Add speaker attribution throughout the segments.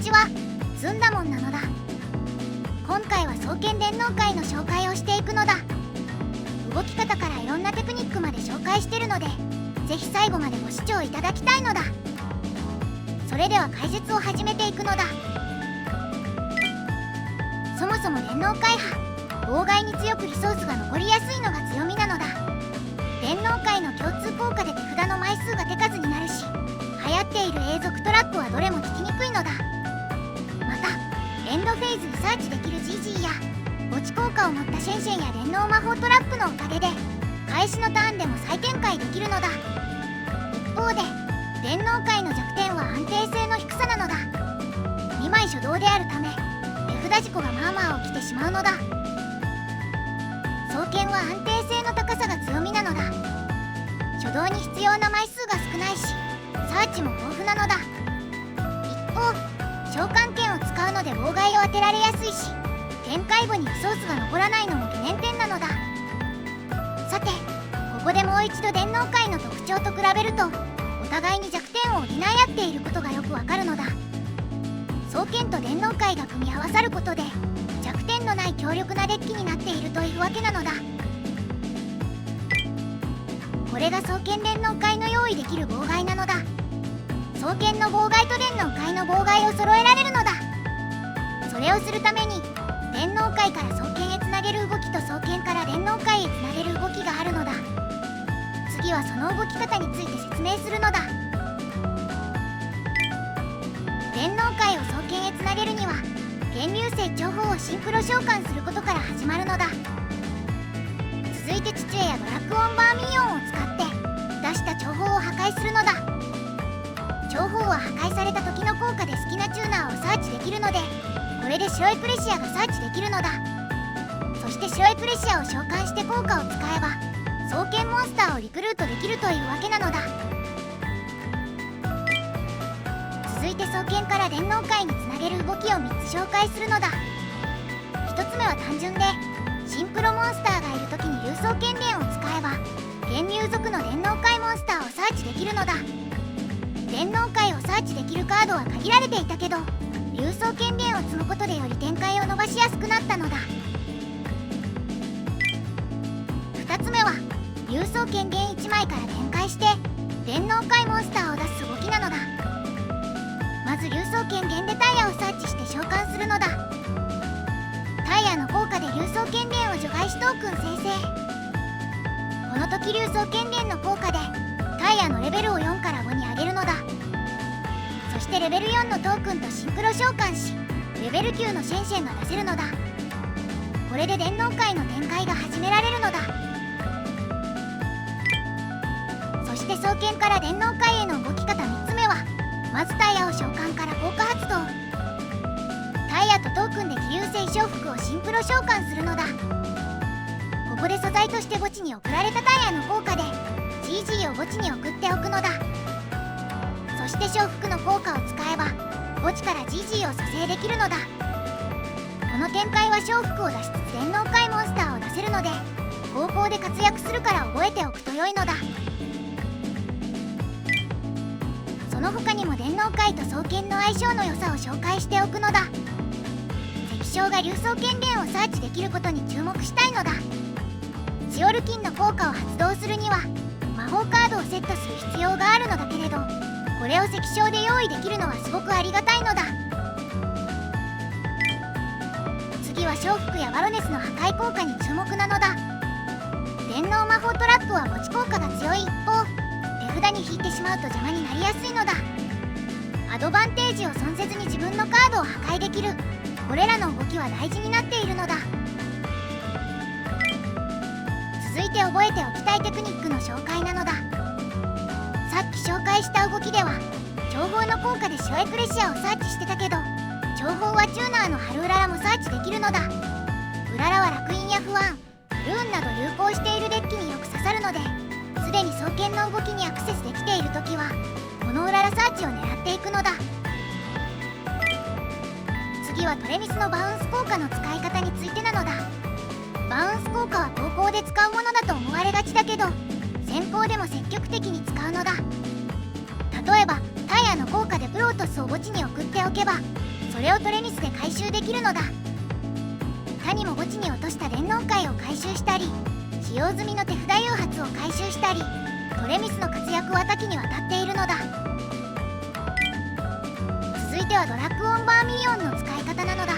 Speaker 1: じはずんだもんなのだ。今回は双剣電脳界の紹介をしていくのだ。動き方からいろんなテクニックまで紹介してるので、ぜひ最後までご視聴いただきたいのだ。それでは解説を始めていくのだ。そもそも電脳界派、妨害に強くリソースが残りやすいのが強みなのだ。電脳界の共通効果で手札の枚数が手数になるし、流行っている永続トラップはどれも効きにくいのだ。またエンドフェーズにサーチできる GG や墓地効果を持ったシェンシェンや電脳魔法トラップのおかげで開始のターンでも再展開できるのだ。一方で電脳界の弱点は安定性の低さなのだ。2枚初動であるため手札事故がまあまあ起きてしまうのだ。双剣は安定性の高さが強みなのだ。初動に必要な枚数が少ないし、サーチも豊富なのだ。一方召喚剣を使うので妨害を当てられやすいし、展開後にリソースが残らないのも懸念点なのだ。さてここでもう一度電脳界の特徴と比べると、お互いに弱点を補い合っていることがよくわかるのだ。双剣と電脳界が組み合わさることで弱点のない強力なデッキになっているというわけなのだ。これが双剣電脳界の用意できる妨害なのだ。双剣の妨害と電脳界の妨害を揃えられるのだ。それをするために電脳界から双剣へつなげる動きと双剣から電脳界へつなげる動きがあるのだ。次はその動き方について説明するのだ。電脳界を双剣へつなげるには源流星長砲をシンクロ召喚することから始まるのだ。続いて父上やドラッグオンバーミニオンを使って出した長砲を破壊するのだ。長砲は破壊された時の効果で好きなチューナーをサーチできるので、これで白エクレシアがサーチできるのだ。そして白エクレシアを召喚して効果を使えば双剣モンスターをリクルートできるというわけなのだ。続いて双剣から電脳界につなげる動きを3つ紹介するのだ。1つ目は単純で、シンクロモンスターがいる時に竜双剣伝を使えば源流族の電脳界モンスターをサーチできるのだ。電脳界をサーチできるカードは限られていたけど、竜双剣伝を積むことでより展開を伸ばしやすくなったのだ。2つ目は竜双剣伝1枚から展開して電脳界モンスターを出す動きなのだ。まず竜双剣伝でタイヤをサーチして召喚するのだ。タイヤの効果で竜双剣伝を除外しトークン生成。この時竜双剣伝の効果でタイヤのレベルを4から5に上げるのだ。そしてレベル4のトークンとシンクロ召喚しレベル9のシェンシェンが出せるのだ。これで電脳界の展開が始められるのだ。そして双剣から電脳界への動き方3つ目は、まずタイヤを召喚から効果発動。タイヤとトークンで気流星小服をシンクロ召喚するのだ。ここで素材として墓地に送られたタイヤの効果で GG を墓地に送っておくのだ。そして小服の効果を使えば墓地から GG を蘇生できるのだ。この展開は小服を出しつつ電脳界モンスターを出せるので後攻で活躍するから覚えておくと良いのだ。その他にも電脳界と双剣の相性の良さを紹介しておくのだ。敵将が竜双剣伝をサーチできることに注目したいのだ。ジオルキンの効果を発動するには魔法カードをセットする必要があるのだけれど、これを石将で用意できるのはすごくありがたいのだ。次は小服やバロネスの破壊効果に注目なのだ。電脳魔法トラップは墓地効果が強い一方、手札に引いてしまうと邪魔になりやすいのだ。アドバンテージを損せずに自分のカードを破壊できる、これらの動きは大事になっているのだ。続いて覚えておきたいテクニックの紹介なのだ。さっき紹介した動きでは長砲の効果で白エクレシアをサーチしてたけど、長砲はチューナーの春うららもサーチできるのだ。うららは楽印や不安、ルーンなど流行しているデッキによく刺さるので、すでに双剣の動きにアクセスできているときはこのうららサーチを狙っていくのだ。次はトレミスのバウンス効果の使い方についてなのだ。バウンス効果は投稿で使うものだと思われがちだけど、先行でも積極的に使うのだ。例えばタイヤの効果でプロートスを墓地に送っておけばそれをトレミスで回収できるのだ。他にも墓地に落とした電脳界を回収したり、使用済みの手札誘発を回収したり、トレミスの活躍は多岐にわたっているのだ。続いてはドラッグオンバーミリオンの使い方なのだ。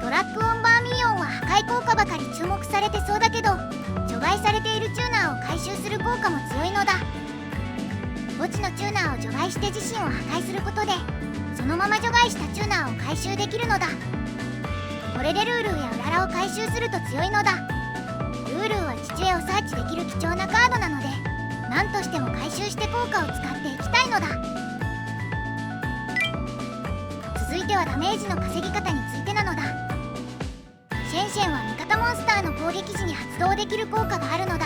Speaker 1: ドラッグオンバーミリオンは破壊効果ばかり注目されてそうだけど、除外されているチューナーを回収する効果も強いのだ。墓地のチューナーを除外して自身を破壊することで、そのまま除外したチューナーを回収できるのだ。これでルールーやウララを回収すると強いのだ。ルールーは父親をサーチできる貴重なカードなので、何としても回収して効果を使っていきたいのだ。続いてはダメージの稼ぎ方についてなのだ。シェンシェンは味方モンスターの攻撃時に発動できる効果があるのだ。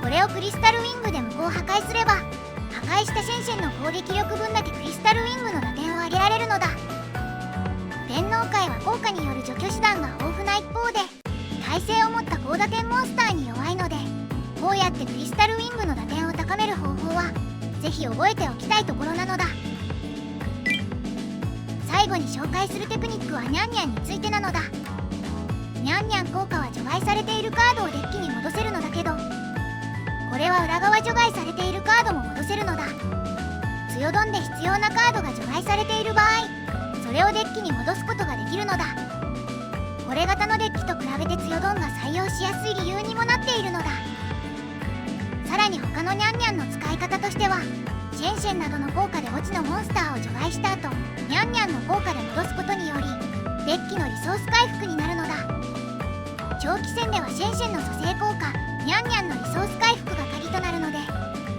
Speaker 1: これをクリスタルウィングで無効破壊すれば、破壊したシェンシェンの攻撃力分だけクリスタルウィングの打点を上げられるのだ。天皇界は効果による除去手段が豊富な一方で、耐性を持った高打点モンスターに弱いので、こうやってクリスタルウィングの打点を高める方法はぜひ覚えておきたいところなのだ。最後に紹介するテクニックはニャンニャンについてなのだ。ニャンニャン効果は除外されているカードをデッキに戻せるのだけど、これは裏側除外されているカードも戻せるのだ。強ドンで必要なカードが除外されている場合、それをデッキに戻すことができるのだ。これ型のデッキと比べて強ドンが採用しやすい理由にもなっているのだ。さらに他のニャンニャンの使い方としては、シェンシェンなどの効果で墓地のモンスターを除外した後、ニャンニャンの効果で戻すことによりデッキのリソース回復になるのだ。長期戦ではシェンシェンの蘇生効果、ニャンニャンのリソース回復が鍵となるので、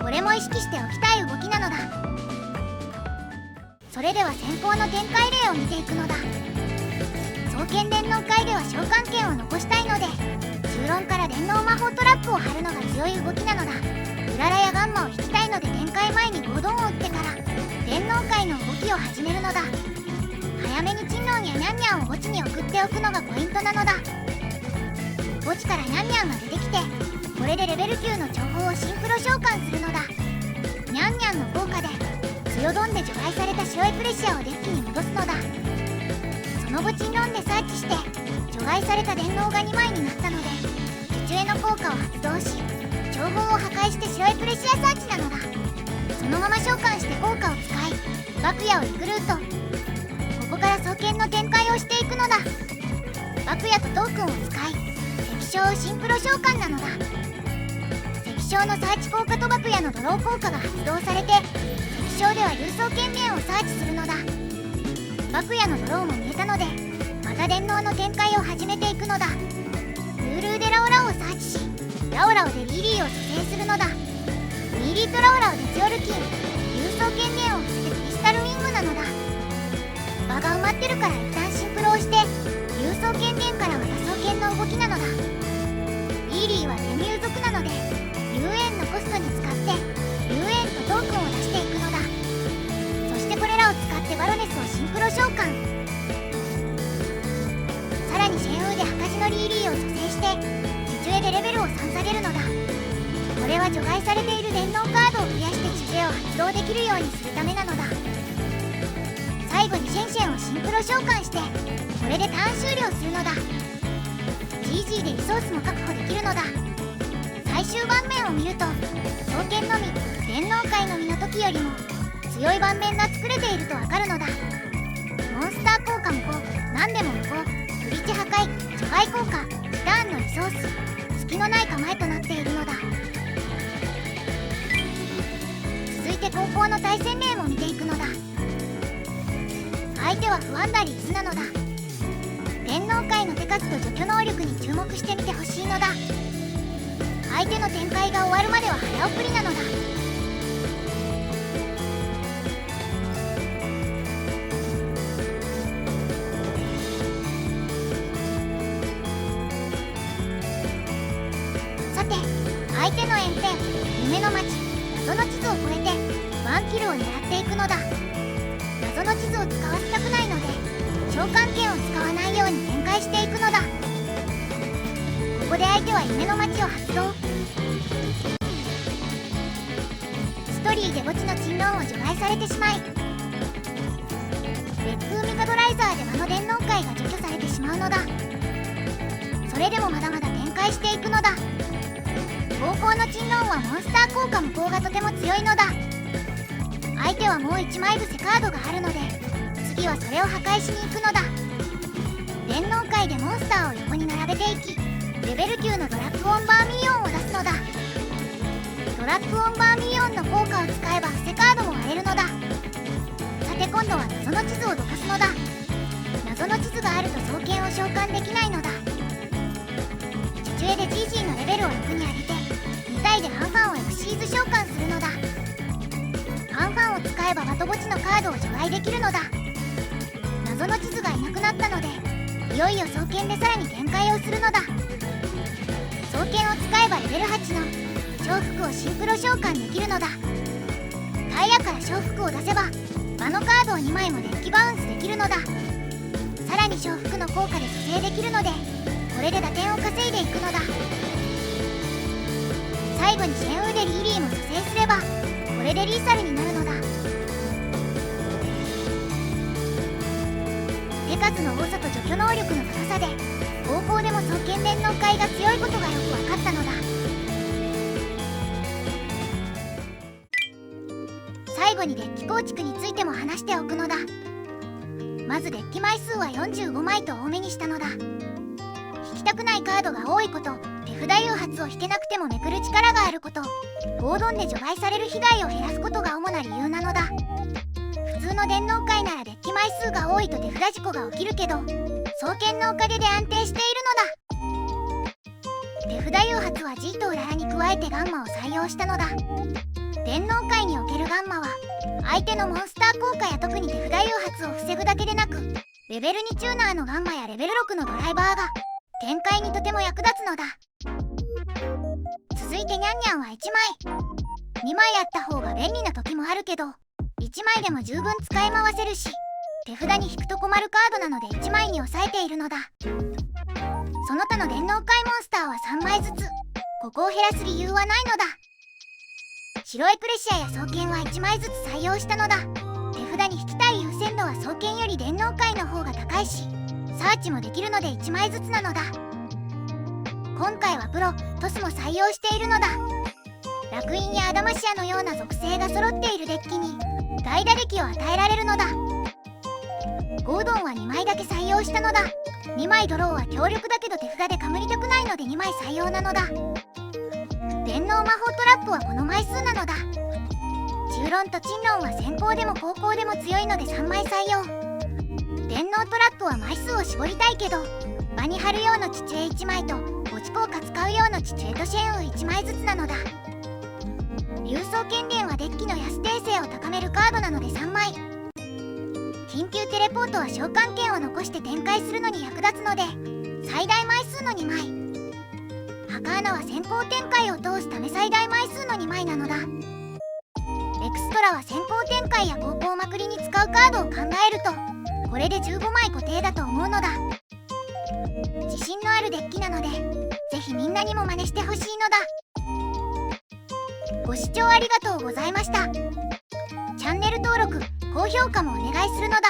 Speaker 1: これも意識しておきたい動きなのだ。それでは先行の展開例を見ていくのだ。双剣電脳界では召喚権を残したいので、中論から電脳魔法トラップを張るのが強い動きなのだ。ウララやガンマを引きたいので展開前にゴードンを打ってから電脳界の動きを始めるのだ。早めに珍能やニャンニャンを墓地に送っておくのがポイントなのだ。墓地からニャンニャンが出てきて、これでレベル9の情報をシンクロ召喚するのだ。ニャンニャンの効果で強ドンで除外された白いプレシアをデッキに戻すのだ。その後珍論でサーチして除外された電脳が2枚になったので、受注への効果を発動し、情報を破壊して白いプレシアサーチなのだ。そのまま召喚して効果を使い、爆矢をリクルート。ここから双剣の展開をしていくのだ。爆矢とトークンを使い、石章をシンクロ召喚なのだ。石章のサーチ効果と爆矢のドロー効果が発動されて、石章では竜双剣面をサーチするのだ。爆矢のドローも見えたので、また電脳の展開を始めていくのだ。ルールーでラオラオをサーチし、ラオラオでリリーを蘇生するのだ。リリーとラオラオでツヨルキン、竜双剣面を伏せてクリスタルウィングなのだ。場が埋まってるから一旦シンクロをして、竜双剣面からまた双剣の動きなのだ。リリーはデミュー族なので、竜炎のコストに使って竜炎とトークンを出していくのだ。そしてこれらを使ってバロネスをシンクロ召喚。さらにシェンウーで墓地のリリーを蘇生して受注でレベルを3下げるのだ。これは除外されている電脳カードを増やして受注を発動できるようにするためなのだ。最後にシェンシェンをシンクロ召喚して、これでターン終了するのだ。 GG でリソースも確保できるのだ。最終盤面を見ると、双剣のみ、電脳界のみの時よりも強い盤面が作れているとわかるのだ。モンスター効果無効、何でも無効、ブリッジ破壊、除外効果、リターンのリソース、隙のない構えとなっているのだ。続いて後攻の対戦例も見ていくのだ。相手は不安なリーズなのだ。電脳界の手数と除去能力に注目してみてほしいのだ。相手の展開が終わるまでは早送りなのだ。さて、相手の炎天、夢の街、謎の地図を越えてワンキルを狙っていくのだ。謎の地図を使わせたくないので、召喚権を使わないように展開していくのだ。ここで相手は夢の街を発動。ストリーで墓地の珍論を除外されてしまい、レザーで場の電脳界が除去されてしまうのだ。それでもまだまだ展開していくのだ。高校の珍論はモンスター効果無効がとても強いのだ。相手はもう1枚伏せカードがあるので、次はそれを破壊しに行くのだ。電脳界でモンスターを横に並べていき、レベル9のドラッグオンバーミリオンを出すのだ。ドラッグオンバーミリオンの効果を使えば伏せカードも割れるのだ。さて今度は謎の地図をどかすのだ。謎の地図があると双剣を召喚できないのだ。父上で GG のレベルを6に上げて、2体でファンファンをエクシーズ召喚するのだ。ファンファンを使えばバト墓地のカードを除外できるのだ。謎の地図がいなくなったので、いよいよ双剣でさらに展開をするのだ。双剣を使えばレベル8の重複をシンクロ召喚できるのだ。タイヤから重複を出せば場のカードを2枚もデッキバウンスできるのだ。さらに重複の効果で蘇生できるので、これで打点を稼いでいくのだ。最後にシェンウデリイリーも蘇生すればこれでリーサルになるのだ。手数の多さと除去能力の高さで高校でも双剣電脳界が強いことがよく分かったのだ。最後にデッキ構築についても話しておくのだ。まずデッキ枚数は45枚と多めにしたのだ。引きたくないカードが多いこと、手札誘発を引けなくてもめくる力があること、ゴードンで除外される被害を減らすことが主な理由なのだ。普通の電脳界ならデッキ枚数が多いと手札事故が起きるけど、双剣のおかげで安定しているのだ。手札誘発は G とウララに加えてガンマを採用したのだ。電脳界におけるガンマは相手のモンスター効果や特に手札誘発を防ぐだけでなく、レベル2チューナーのガンマやレベル6のドライバーが展開にとても役立つのだ。続いてニャンニャンは1枚2枚あった方が便利な時もあるけど、1枚でも十分使い回せるし、手札に引くと困るカードなので1枚に抑えているのだ。その他の電脳界モンスターは3枚ずつ。ここを減らす理由はないのだ。白エクレシアや双剣は1枚ずつ採用したのだ。手札に引きたい優先度は双剣より電脳界の方が高いし、サーチもできるので1枚ずつなのだ。今回はプロ、トスも採用しているのだ。楽園やアダマシアのような属性が揃っているデッキに大打撃を与えられるのだ。ゴードンは2枚だけ採用したのだ。2枚ドローは強力だけど手札でかむりたくないので2枚採用なのだ。電脳魔法トラップはこの枚数なのだ。中論と珍論は先行でも後攻でも強いので3枚採用。電脳トラップは枚数を絞りたいけど、場に貼る用の父上1枚と墓地効果使う用の父上とシェンウ1枚ずつなのだ。竜双剣伝はデッキの安定性を高めるカードなので3枚。緊急テレポートは召喚権を残して展開するのに役立つので最大枚数の2枚。墓穴は先行展開を通すため最大枚数の2枚なのだ。エクストラは先行展開や高校まくりに使うカードを考えるとこれで15枚固定だと思うのだ。自信のあるデッキなのでぜひみんなにも真似してほしいのだ。ご視聴ありがとうございました。チャンネル登録、高評価もお願いするのだ。